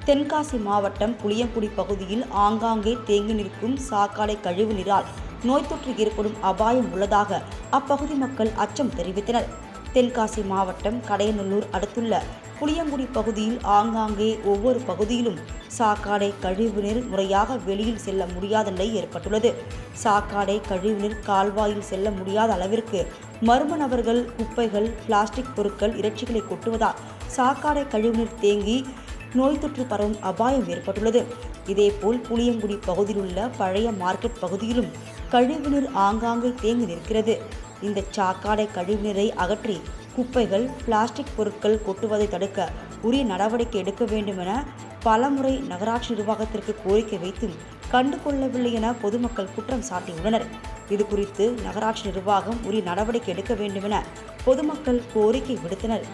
தென்காசி மாவட்டம் புளியங்குடி பகுதியில் ஆங்காங்கே தேங்கி நிற்கும் சாக்கடை கழிவு நீரால் நோய் தொற்று ஏற்படும் அபாயம் உள்ளதாக அப்பகுதி மக்கள் அச்சம் தெரிவித்தனர். தென்காசி மாவட்டம் கடையநல்லூர் அடுத்துள்ள புளியங்குடி பகுதியில் ஆங்காங்கே ஒவ்வொரு பகுதியிலும் சாக்கடை கழிவுநீர் முறையாக வெளியில் செல்ல முடியாத நிலை ஏற்பட்டுள்ளது. சாக்கடை கழிவுநீர் கால்வாயில் செல்ல முடியாத அளவிற்கு மர்ம நபர்கள் குப்பைகள், பிளாஸ்டிக் பொருட்கள், இறைச்சிகளை கொட்டுவதால் சாக்கடை கழிவுநீர் தேங்கி நோய் தொற்று பரவும் அபாயம் ஏற்பட்டுள்ளது. இதேபோல் புளியங்குடி பகுதியில் உள்ள பழைய மார்க்கெட் பகுதியிலும் கழிவுநீர் ஆங்காங்கே தேங்கி நிற்கிறது. இந்த சாக்கடை கழிவுநீரை அகற்றி குப்பைகள், பிளாஸ்டிக் பொருட்கள் கொட்டுவதை தடுக்க உரிய நடவடிக்கை எடுக்க வேண்டும் என பலமுறை நகராட்சி நிர்வாகத்திற்கு கோரிக்கை வைத்தும் கண்டுகொள்ளவில்லை என பொதுமக்கள் குற்றம் சாட்டியுள்ளனர். இதுகுறித்து நகராட்சி நிர்வாகம் உரிய நடவடிக்கை எடுக்க வேண்டும் என பொதுமக்கள் கோரிக்கை விடுத்தனர்.